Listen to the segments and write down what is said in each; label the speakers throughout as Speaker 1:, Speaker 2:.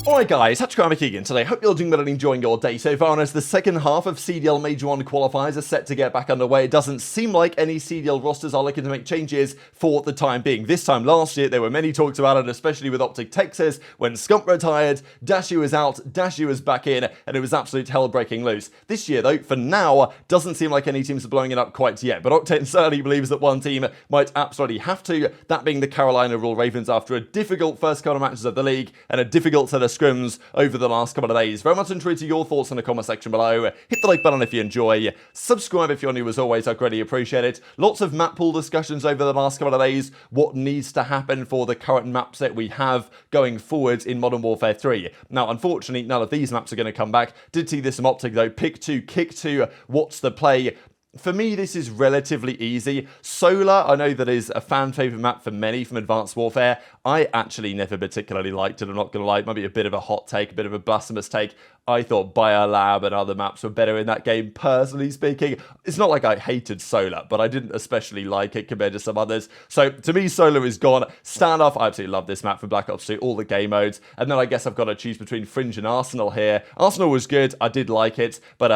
Speaker 1: Alright guys, TacticalRab again today. Hope you're doing well and enjoying your day so far. And as the second half of CDL Major 1 qualifiers are set to get back underway, it doesn't seem like any CDL rosters are looking to make changes for the time being. This time last year, there were many talks about it, especially with OpTic Texas. When Scump retired, Dashy was out, Dashy was back in, and it was absolute hell breaking loose. This year though, for now, doesn't seem like any teams are blowing it up quite yet. But Octane certainly believes that one team might absolutely have to, that being the Carolina Royal Ravens after a difficult first couple of matches of the league and a difficult set of scrims over the last couple of days. Very much intrigued to your thoughts in the comment section below. Hit the like button if you enjoy. Subscribe if you're new as always, I'd greatly appreciate it. Lots of map pool discussions over the last couple of days. What needs to happen for the current map set we have going forwards in Modern Warfare 3. Now, unfortunately, none of these maps are going to come back. Did see this from OpTic though. Pick 2, kick 2, what's the play? For me, this is relatively easy. Solar, I know that is a fan favourite map for many from Advanced Warfare. I actually never particularly liked it, I'm not going to lie. It might be a bit of a hot take, a bit of a blasphemous take. I thought BioLab and other maps were better in that game, personally speaking. It's not like I hated Solar, but I didn't especially like it compared to some others. So, to me, Solar is gone. Standoff, I absolutely love this map from Black Ops 2, all the game modes. And then I guess I've got to choose between Fringe and Arsenal here. Arsenal was good, I did like it, but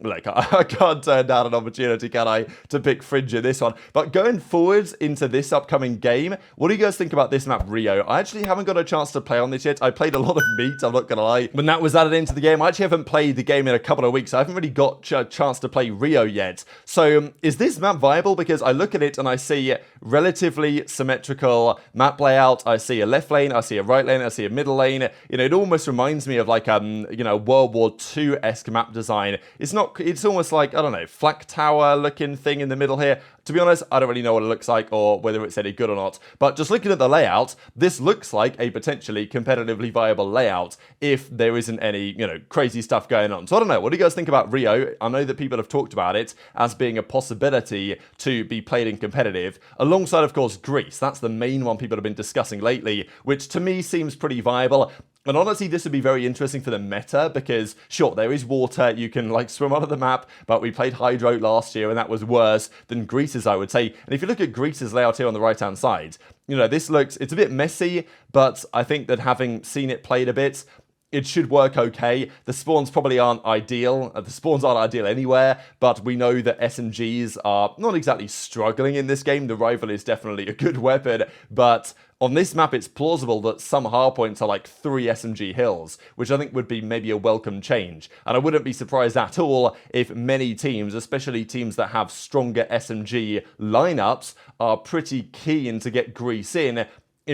Speaker 1: like, I can't turn down an opportunity, can I, to pick Fringe in this one. But going forwards into this upcoming game, what do you guys think about this map, Rio? I actually haven't got a chance to play on this yet. I played a lot of meat, I'm not going to lie. When that was added into the game, I actually haven't played the game in a couple of weeks. I haven't really got a chance to play Rio yet. So is this map viable? Because I look at it and I see relatively symmetrical map layout. I see a left lane, I see a right lane, I see a middle lane. You know, it almost reminds me of like, you know, World War II-esque map design. It's not, it's almost like, I don't know, flak tower looking thing in the middle here. To be honest, I don't really know what it looks like or whether it's any good or not. But just looking at the layout, this looks like a potentially competitively viable layout if there isn't any, you know, crazy stuff going on. So I don't know. What do you guys think about Rio? I know that people have talked about it as being a possibility to be played in competitive, alongside, of course, Greece. That's the main one people have been discussing lately, which to me seems pretty viable. And honestly, this would be very interesting for the meta because, sure, there is water, you can, like, swim out of the map, but we played HyDra last year and that was worse than Greece's, I would say. And if you look at Greece's layout here on the right-hand side, you know, this looks, it's a bit messy, but I think that having seen it played a bit, it should work okay. The spawns probably aren't ideal. The spawns aren't ideal anywhere, but we know that SMGs are not exactly struggling in this game. The rifle is definitely a good weapon, but on this map, it's plausible that some hardpoints are like 3 SMG hills, which I think would be maybe a welcome change. And I wouldn't be surprised at all if many teams, especially teams that have stronger SMG lineups, are pretty keen to get Greece in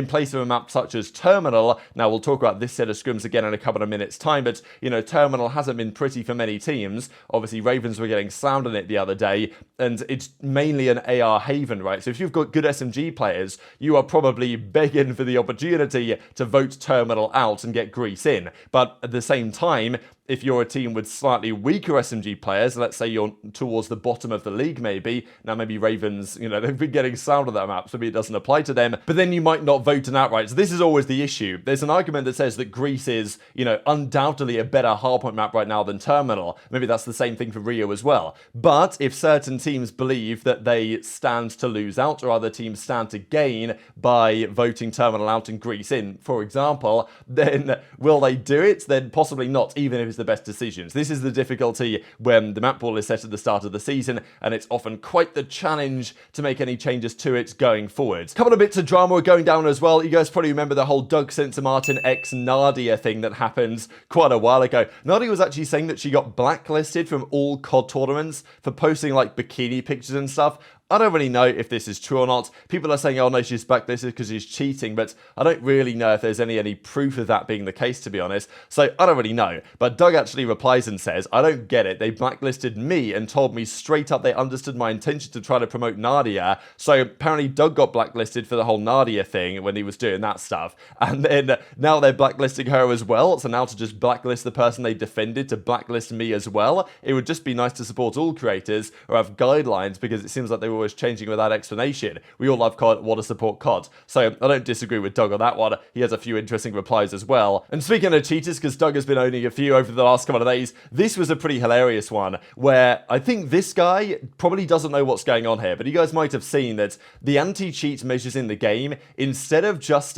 Speaker 1: place of a map such as Terminal. Now, we'll talk about this set of scrims again in a couple of minutes' time, but, you know, Terminal hasn't been pretty for many teams. Obviously, Ravens were getting slammed on it the other day, and it's mainly an AR haven, right? So if you've got good SMG players, you are probably begging for the opportunity to vote Terminal out and get Greece in. But at the same time, if you're a team with slightly weaker SMG players, let's say you're towards the bottom of the league maybe, now maybe Ravens, you know, they've been getting slammed on that map, so maybe it doesn't apply to them, but then you might not vote an outright. So this is always the issue. There's an argument that says that Greece is, you know, undoubtedly a better hardpoint map right now than Terminal. Maybe that's the same thing for Rio as well. But if certain teams believe that they stand to lose out or other teams stand to gain by voting Terminal out and Greece in, for example, then will they do it? Then possibly not, even if it's the best decisions. This is the difficulty when the map pool is set at the start of the season, and it's often quite the challenge to make any changes to it going forward. A couple of bits of drama were going down as well. You guys probably remember the whole Doug Sensor Martin x Nadia thing that happened quite a while ago. Nadia was actually saying that she got blacklisted from all COD tournaments for posting like bikini pictures and stuff. I don't really know if this is true or not. People are saying, oh no, she's blacklisted because she's cheating, but I don't really know if there's any proof of that being the case, to be honest. So I don't really know. But Doug actually replies and says, I don't get it. They blacklisted me and told me straight up they understood my intention to try to promote Nadia. So apparently Doug got blacklisted for the whole Nadia thing when he was doing that stuff. And then now they're blacklisting her as well. So now to just blacklist the person they defended, to blacklist me as well. It would just be nice to support all creators or have guidelines, because it seems like they were always changing without explanation. We all love COD, want to support COD. So I don't disagree with Doug on that one. He has a few interesting replies as well. And speaking of cheaters, because Doug has been owning a few over the last couple of days, this was a pretty hilarious one where I think this guy probably doesn't know what's going on here, but you guys might have seen that the anti-cheat measures in the game, instead of just,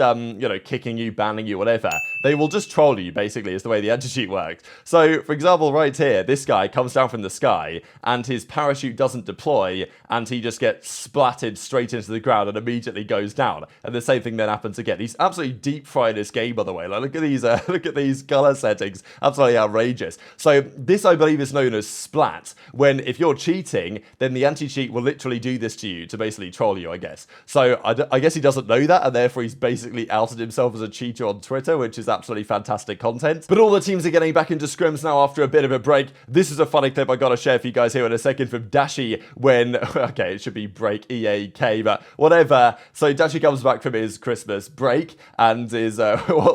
Speaker 1: kicking you, banning you, whatever, they will just troll you, basically, is the way the anti-cheat works. So, for example, right here, this guy comes down from the sky, and his parachute doesn't deploy, and he just gets splatted straight into the ground and immediately goes down. And the same thing then happens again. He's absolutely deep-fried this game, by the way. Like, look at these color settings. Absolutely outrageous. So, this, I believe, is known as splat, when if you're cheating, then the anti-cheat will literally do this to you to basically troll you, I guess. So, I guess he doesn't know that, and therefore he's basically outed himself as a cheater on Twitter, which is absolutely fantastic content. But all the teams are getting back into scrims now after a bit of a break. This is a funny clip I gotta share for you guys here in a second from Dashy when, okay, it should be break EAK, but whatever. So Dashy comes back from his Christmas break and is,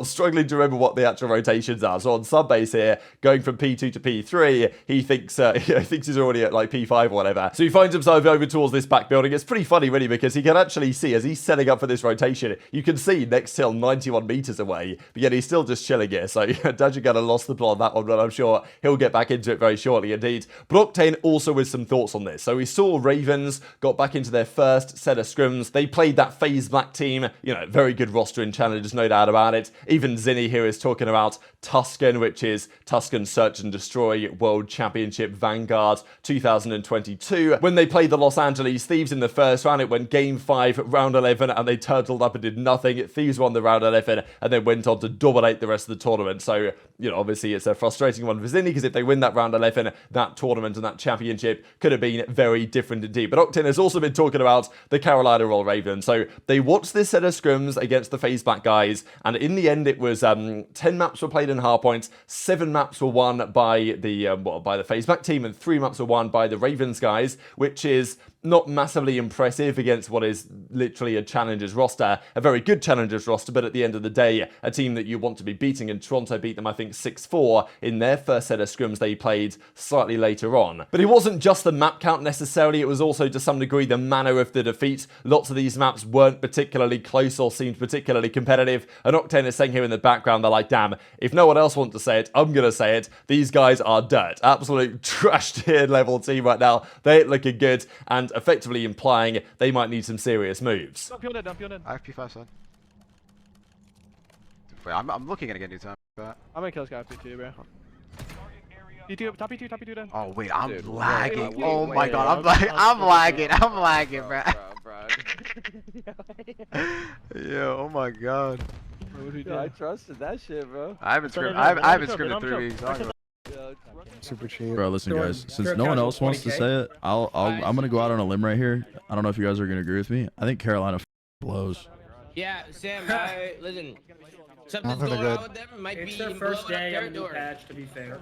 Speaker 1: struggling to remember what the actual rotations are. So on sub base here, going from P2 to P3, he thinks he's already at like P5 or whatever. So he finds himself over towards this back building. It's pretty funny, really, because he can actually see, as he's setting up for this rotation, you can see next hill 91 meters away, but yet he's still just chilling here. So Dashy kind of lost the plot on that one, but I'm sure he'll get back into it very shortly indeed. But Octane also with some thoughts on this. So we saw Ravens got back into their first set of scrims. They played that FaZe Black team, very good roster in challenges, no doubt about it. Even Zinni here is talking about Tuscan, which is Tuscan Search and Destroy World Championship Vanguard 2022. When they played the Los Angeles Thieves in the first round, it went game 5, round 11, and they turtled up and did nothing. Thieves won the round 11 and then went on to dominate the rest of the tournament. So, obviously it's a frustrating one for Zinni, because if they win that round 11, that tournament and that championship could have been very different indeed. But Octane has also been talking about the Carolina Roll Ravens. So they watched this set of scrims against the FaZe Black guys, and in the end it was 10 maps were played in hardpoints, 7 maps were won by the FaZe Black team, and 3 maps were won by the Ravens guys, which is not massively impressive against what is literally a challengers roster, a very good challengers roster, but at the end of the day, a team that you want to be beating, and Toronto beat them, I think, 6-4 in their first set of scrims they played slightly later on. But it wasn't just the map count necessarily, it was also to some degree the manner of the defeat. Lots of these maps weren't particularly close or seemed particularly competitive, and Octane is saying here in the background, they're like, damn, if no one else wants to say it, I'm gonna say it. These guys are dirt. Absolute trash tier level team right now. They ain't looking good, and effectively implying they might need some serious moves.
Speaker 2: I have P5 side. Wait, I'm looking at it again, dude. I'm
Speaker 3: gonna kill Scrappy too, bro. P2, top P2 then.
Speaker 2: Oh wait, I'm lagging.
Speaker 3: Wait,
Speaker 2: oh my god, I'm lagging, bro. Yo, oh my god.
Speaker 3: Yo, I trusted that shit, bro.
Speaker 2: I haven't scrimmed in 3 weeks.
Speaker 4: Super cheap.
Speaker 5: Bro, listen, guys. Since no one else wants to say it, I'm gonna go out on a limb right here. I don't know if you guys are gonna agree with me. I think Carolina blows.
Speaker 6: Yeah, Sam. Listen, something's
Speaker 4: Nothing
Speaker 6: going on
Speaker 4: good.
Speaker 6: with them. It might
Speaker 7: It's
Speaker 6: be
Speaker 7: their first day of the
Speaker 6: door.
Speaker 7: patch, to be fair.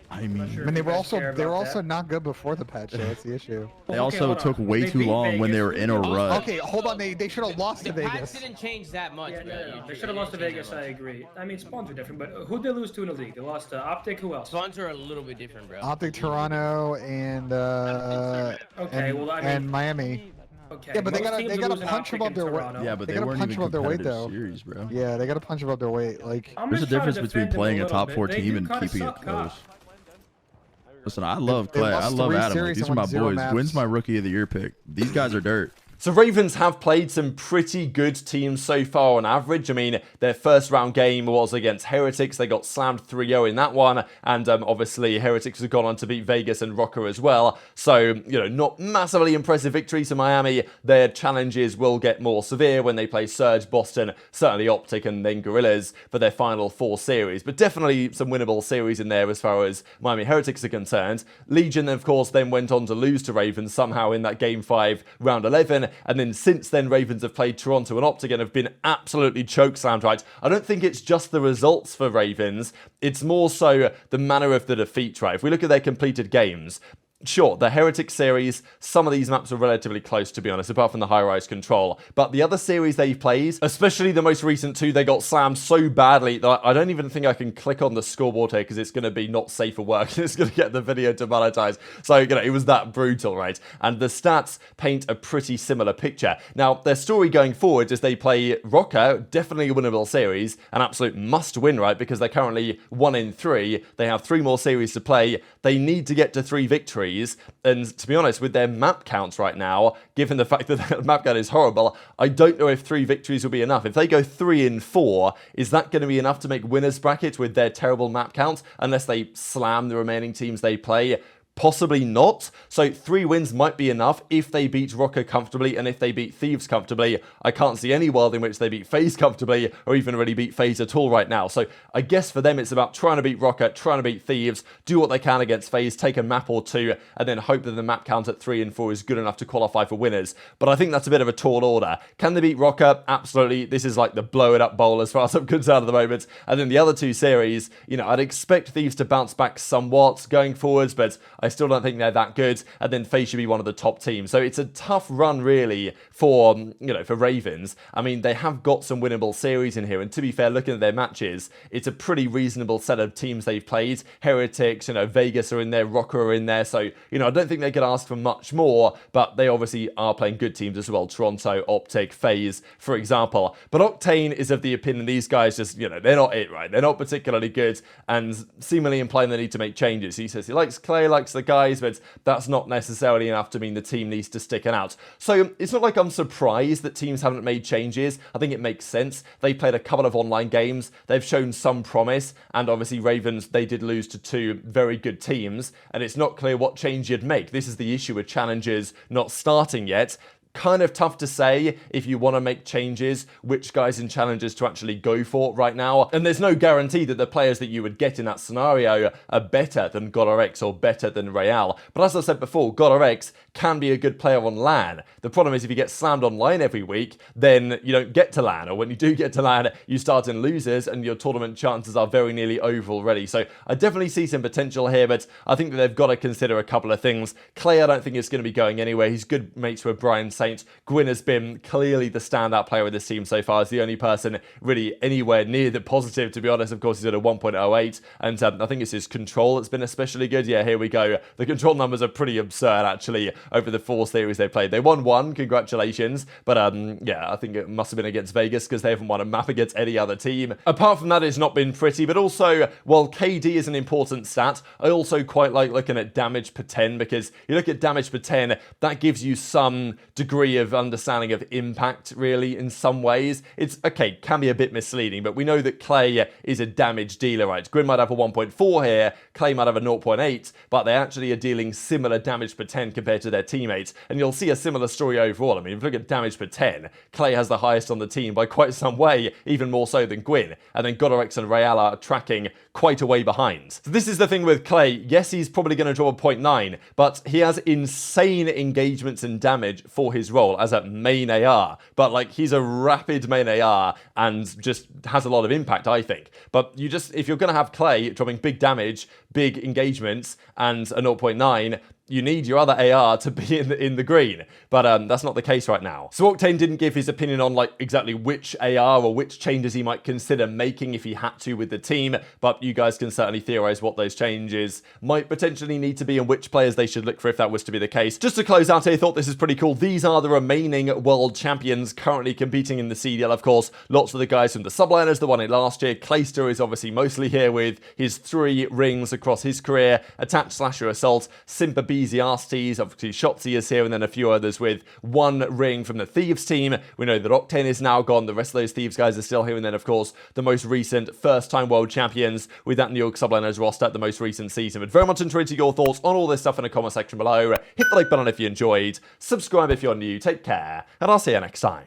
Speaker 5: I mean,
Speaker 4: I mean, they were also not good before the patch, so that's the issue.
Speaker 5: they also took way too long when they were in a rut.
Speaker 4: Okay, hold on. They should have lost to
Speaker 6: The patch
Speaker 4: Vegas.
Speaker 6: didn't change that much.
Speaker 7: Yeah,
Speaker 6: man.
Speaker 7: they should have lost to Vegas, I agree. I mean, spawns are different, but who'd they lose to in the league? They lost to OpTic, who else?
Speaker 6: Spawns are a little bit different, bro.
Speaker 4: OpTic Toronto and
Speaker 7: Okay, well, I mean,
Speaker 4: and Miami.
Speaker 7: okay.
Speaker 4: Yeah, but they
Speaker 7: most
Speaker 4: gotta
Speaker 7: teams are losing
Speaker 4: punch
Speaker 7: OpTic
Speaker 4: above
Speaker 7: in
Speaker 4: their weight.
Speaker 7: Toronto.
Speaker 5: Yeah, but
Speaker 4: They
Speaker 5: they
Speaker 4: gotta
Speaker 5: weren't
Speaker 4: punch
Speaker 5: even
Speaker 4: above their weight,
Speaker 5: competitive
Speaker 4: though.
Speaker 5: series, bro.
Speaker 4: Yeah, they gotta punch above their weight. Like,
Speaker 7: I'm
Speaker 5: There's a
Speaker 7: just trying to
Speaker 5: difference between
Speaker 7: defend them
Speaker 5: playing a
Speaker 7: little
Speaker 5: top
Speaker 7: bit.
Speaker 5: 4
Speaker 7: They
Speaker 5: team
Speaker 7: do
Speaker 5: and
Speaker 7: kinda
Speaker 5: keeping it
Speaker 7: suck
Speaker 5: close.
Speaker 7: cock.
Speaker 5: Listen, I love
Speaker 4: They
Speaker 5: Clay. I
Speaker 4: lost
Speaker 5: love
Speaker 4: 3
Speaker 5: Adam. Like,
Speaker 4: series
Speaker 5: these
Speaker 4: and
Speaker 5: are my
Speaker 4: won 0
Speaker 5: boys.
Speaker 4: maps.
Speaker 5: Gwyn's my rookie of the year pick. These guys are dirt.
Speaker 1: So Ravens have played some pretty good teams so far on average. I mean, their first round game was against Heretics. They got slammed 3-0 in that one. And obviously, Heretics have gone on to beat Vegas and Rocker as well. So, not massively impressive victories to Miami. Their challenges will get more severe when they play Surge, Boston, certainly OpTic, and then Gorillas for their final 4 series. But definitely some winnable series in there as far as Miami Heretics are concerned. Legion, of course, then went on to lose to Ravens somehow in that Game 5, Round 11. And then since then, Ravens have played Toronto and OpTic and have been absolutely chokeslammed, right? I don't think it's just the results for Ravens. It's more so the manner of the defeat, right? If we look at their completed games, sure, the Heretics series, some of these maps are relatively close, to be honest, apart from the high-rise control. But the other series they've played, especially the most recent two, they got slammed so badly that I don't even think I can click on the scoreboard here because it's going to be not safe for work. It's going to get the video demonetized. So, it was that brutal, right? And the stats paint a pretty similar picture. Now, their story going forward is they play Rocker, definitely a winnable series, an absolute must-win, right? Because they're currently 1 in 3. They have 3 more series to play. They need to get to 3 victories. And to be honest, with their map counts right now, given the fact that their map count is horrible, I don't know if 3 victories will be enough. If they go 3 in 4, is that going to be enough to make winners bracket with their terrible map counts? Unless they slam the remaining teams they play. Possibly not. So 3 wins might be enough if they beat Rocker comfortably and if they beat Thieves comfortably. I can't see any world in which they beat FaZe comfortably or even really beat FaZe at all right now. So I guess for them it's about trying to beat Rocker, trying to beat Thieves, do what they can against FaZe, take a map or 2, and then hope that the map count at 3 and 4 is good enough to qualify for winners. But I think that's a bit of a tall order. Can they beat Rocker? Absolutely. This is like the blow it up bowl as far as I'm concerned at the moment. And then the other 2 series, I'd expect Thieves to bounce back somewhat going forwards, but I still don't think they're that good, and then FaZe should be one of the top teams. So it's a tough run really for, for Ravens. I mean, they have got some winnable series in here, and to be fair, looking at their matches, it's a pretty reasonable set of teams they've played. Heretics, Vegas are in there, Rocker are in there, so, I don't think they could ask for much more, but they obviously are playing good teams as well. Toronto, OpTic, FaZe, for example. But Octane is of the opinion these guys just, they're not it, right? They're not particularly good, and seemingly implying they need to make changes. He says he likes Clay, likes the guys, but that's not necessarily enough to mean the team needs to stick it out. So it's not like I'm surprised that teams haven't made changes. I think it makes sense. They played a couple of online games. They've shown some promise, and obviously Ravens, they did lose to 2 very good teams, and it's not clear what change you'd make. This is the issue with challenges not starting yet. Kind of tough to say if you want to make changes, which guys in challenges to actually go for right now. And there's no guarantee that the players that you would get in that scenario are better than GodRx or better than Real. But as I said before, GodRx can be a good player on LAN. The problem is if you get slammed online every week, then you don't get to LAN. Or when you do get to LAN, you start in losers and your tournament chances are very nearly over already. So I definitely see some potential here, but I think that they've got to consider a couple of things. Clay, I don't think is going to be going anywhere. He's good mates with Brian Saint. Gwyn has been clearly the standout player with this team so far. He's the only person really anywhere near the positive, to be honest. Of course, he's at a 1.08, and I think it's his control that's been especially good. Yeah, here we go. The control numbers are pretty absurd, actually, over the 4 series they played. They won 1, congratulations, but yeah, I think it must have been against Vegas because they haven't won a map against any other team. Apart from that, it's not been pretty, but also, while KD is an important stat, I also quite like looking at damage per 10, because you look at damage per 10, that gives you some degree of understanding of impact, really, in some ways. It's, okay, can be a bit misleading, but we know that Clay is a damage dealer, right? Gwyn might have a 1.4 here, Clay might have a 0.8, but they actually are dealing similar damage per 10 compared to their teammates, and you'll see a similar story overall. I mean, if you look at damage per 10, Clay has the highest on the team by quite some way, even more so than Gwyn, and then GodRx and Real are tracking quite a way behind. So this is the thing with Clay. Yes, he's probably going to drop a 0.9, but he has insane engagements and damage for his role as a main AR, but like he's a rapid main AR and just has a lot of impact, I think. But if you're going to have Clay dropping big damage, big engagements, and a 0.9, you need your other AR to be in the green, but that's not the case right now. So Octane didn't give his opinion on like exactly which AR or which changes he might consider making if he had to with the team, but you guys can certainly theorize what those changes might potentially need to be and which players they should look for if that was to be the case. Just to close out, I thought this is pretty cool. These are the remaining world champions currently competing in the CDL, of course. Lots of the guys from the Subliners, the one in last year. Clayster is obviously mostly here with his 3 rings across his career. Attack, Slasher, Assault, Simp, aBeZy, Arstees, obviously Shotzzy is here, and then a few others with 1 ring from the Thieves team. We know that Octane is now gone. The rest of those Thieves guys are still here, and then of course the most recent first-time world champions with that New York Subliners roster at the most recent season. But very much interested your thoughts on all this stuff in the comment section below. Hit the like button if you enjoyed, subscribe if you're new, take care, and I'll see you next time.